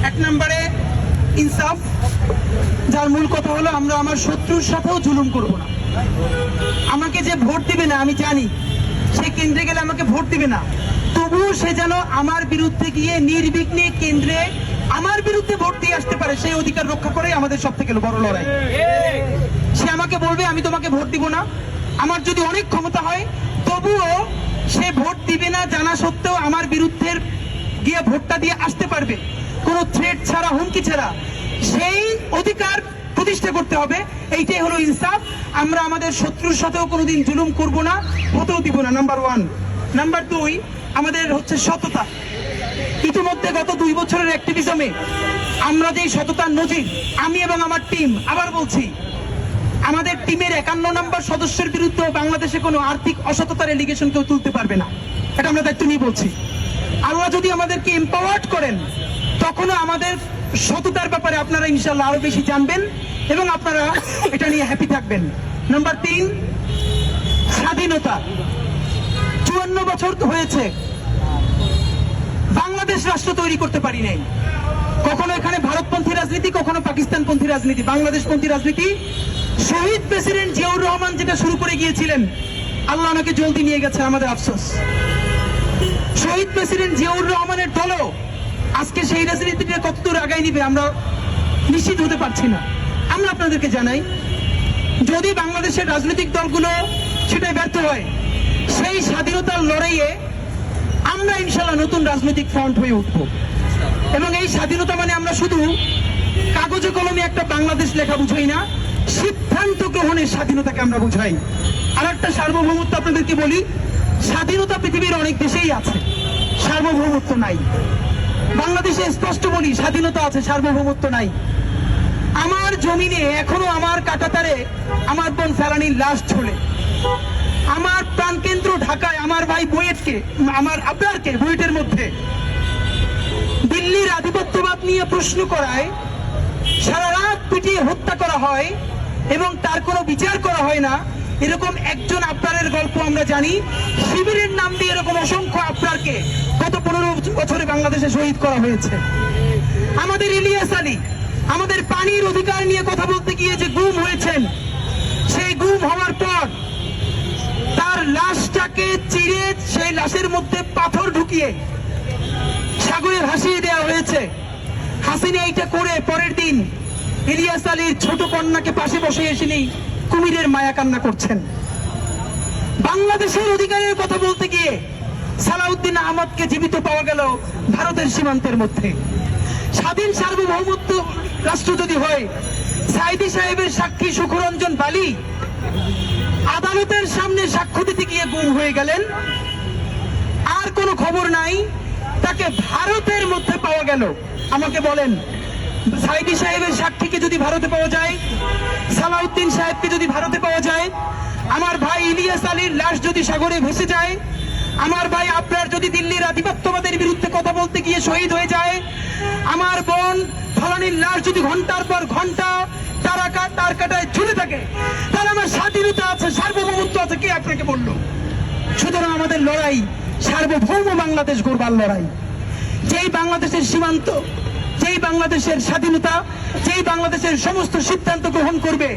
এক নম্বরে ইনসাফ, যার মূল কথা হলো আমরা আমার শত্রুর সাথেও জুলুম করব না। আমাকে যে ভোট দিবে না, আমি জানি সে কেন্দ্রে গেলে আমাকে ভোট দিবে না, তবুও সে যেন আমার বিরুদ্ধে গিয়ে নির্বিঘ্নে কেন্দ্রে আমার বিরুদ্ধে ভোট দিয়ে আসতে পারে, সেই অধিকার রক্ষা করে আমাদের সব থেকে বড় লড়াই। সে আমাকে বলবে আমি তোমাকে ভোট দিব না, আমার যদি অনেক ক্ষমতা হয় তবুও সে ভোট দিবে না জানা সত্ত্বেও আমার বিরুদ্ধে গিয়ে ভোটটা দিয়ে আসতে পারবে, কোনো থ্রেট ছাড়া, হুমকি ছাড়া। সেই অধিকার প্রতিষ্ঠা করতে হবে, এইটাই হলো ইনসাফ। আমরা আমাদের শত্রুর সাথেও কোনোদিন জুলুম করব না, হতেও দিব না, নাম্বার 1। নাম্বার 2, আমাদের হচ্ছে সততা। ইতিমধ্যে গত 2 বছরের অ্যাক্টিভিজমে আমরা যে সততার নজির, আমি এবং আমার টিম, আবার বলছি, আমাদের টিমের 51 নম্বর সদস্যের বিরুদ্ধে বাংলাদেশে কোনো আর্থিক অসততার এলিগেশন কেউ তুলতে পারবে না, এটা আমরা দায়িত্ব নিয়ে বলছি। আল্লাহ যদি আমাদেরকে এম্পাওয়ার্ড করেন, তখনও আমাদের সততার ব্যাপারে আপনারা ইনশাআল্লাহ আরো বেশি জানবেন এবং আপনারা এটা নিয়ে হ্যাপি থাকবেন। নাম্বার 3, স্বাধীনতা। 54 বছর হয়েছে বাংলাদেশ রাষ্ট্র তৈরি করতে পারি নাই। কখনো এখানে ভারতপন্থী রাজনীতি, কখনো পাকিস্তানপন্থী রাজনীতি, বাংলাদেশপন্থী রাজনীতি। শহীদ প্রেসিডেন্ট জিয়াউর রহমান যেটা শুরু করে গিয়েছিলেন, আল্লাহ ওনাকে জলদি নিয়ে গেছে, আমাদের আফসোস। শহীদ প্রেসিডেন্ট জিয়াউর রহমানের দলও আজকে সেই রাজনীতিটা কতদূর আগায় নিবে আমরা নিশ্চিত হতে পারছি না। আমরা আপনাদেরকে জানাই, যদি বাংলাদেশের রাজনৈতিক দলগুলো সেটাই ব্যর্থ হয়, সেই স্বাধীনতার লড়াইয়ে আমরা ইনশাআল্লাহ নতুন রাজনৈতিক ফ্রন্ট হয়ে উঠব। এবং এই স্বাধীনতা মানে আমরা শুধু কাগজে কলমে একটা বাংলাদেশ লেখা বুঝাই না, সিদ্ধান্ত গ্রহণের স্বাধীনতাকে আমরা বুঝাই। আর একটা সার্বভৌমত্ব আপনাদেরকে বলি, স্বাধীনতা পৃথিবীর অনেক দেশেই আছে, সার্বভৌমত্ব নাই। বাংলাদেশে স্পষ্ট বলি, স্বাধীনতা আছে, সার্বভৌমত্ব নাই। আমার জমিনে এখনো আমার কাঁটাতারে আমার বোন ফেলানির লাশ ঝোলে। আমার প্রাণকেন্দ্র ঢাকায় আমার ভাই বুয়েটকে, আমার আপনারকে বুয়েটের মধ্যে দিল্লির আধিপত্যবাদ নিয়ে প্রশ্ন করায় সারা রাত পিটিয়ে হত্যা করা হয় এবং তার কোনো বিচার করা হয় না। এরকম একজন আপনারের গল্প আমরা জানি। শিবিরের নাম দিয়ে এরকম অসংখ্য আপনারকে গত 15 বছরে বাংলাদেশে শহীদ করা হয়েছে। আমাদের ইলিয়াস আলী আমাদের পানির অধিকার নিয়ে কথা বলতে গিয়ে যে গুম হয়েছেন, সেই গুম হওয়ার পর তার লাশটাকে চিরে সেই লাশের মধ্যে পাথর ঢুকিয়ে সাগরে ভাসিয়ে দেওয়া হয়েছে। হাসিনা এইটা করে পরের দিন ইলিয়াস আলীর ছোট কন্যাকে পাশে বসে এসে কুমিরের মায়া কান্না করছেন। বাংলাদেশের অধিকারের কথা বলতে গিয়ে সালাউদ্দিন আহমদকে জীবিত পাওয়া গেল ভারতের সীমান্তের মধ্যে। স্বাধীন সার্বভৌমত্ব রাষ্ট্র যদি হয়, সাইদি সাহেবের সাক্ষী সুখরঞ্জন বালি আদালতের সামনে সাক্ষ্য দিতে গিয়ে গুম হয়ে গেলেন, আর কোনো খবর নাই। তাকে ভারতের মধ্যে পাওয়া গেল। আমাকে বলেন, সাইদি সাহেবের সাক্ষীকে যদি ভারতে পাওয়া যায়, সালাউদ্দিন সাহেবকে যদি ভারতে পাওয়া যায়, আমার ভাই ইলিয়াস আলীর লাশ যদি সাগরে ভেসে যায়, আমার ভাই আপনার যদি দিল্লির আধিপত্যবাদের বিরুদ্ধে কথা বলতে গিয়ে শহীদ হয়ে যায়, আমার বোন ফলানির লাশ যদি ঘন্টার পর ঘন্টা তার কাটায় ঝুলে থাকে, তাহলে আমার স্বাধীনতা আছে, সার্বভৌমত্ব আছে, কে আপনাকে বলল? সুতরাং আমাদের লড়াই সার্বভৌম বাংলাদেশ গড়বার লড়াই। যেই বাংলাদেশের সীমান্ত, যেই বাংলাদেশের স্বাধীনতা, যেই বাংলাদেশের সমস্ত সিদ্ধান্ত গ্রহণ করবে,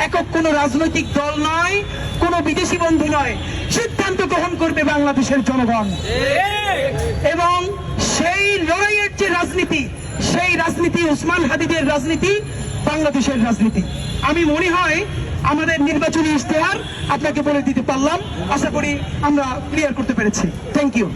একক কোন রাজনৈতিক দল নয়, কোন বিদেশি বন্ধু নয়, সিদ্ধান্ত গ্রহণ করবে বাংলাদেশের জনগণ। এবং সেই লড়াইয়ের যে রাজনীতি, সেই রাজনীতি ওসমান হাদিদের রাজনীতি, বাংলাদেশের রাজনীতি। আমি মনে হয় আমাদের নির্বাচনী ইশতেহার আপনাকে বলে দিতে পারলাম। আশা করি আমরা ক্লিয়ার করতে পেরেছি। Thank you.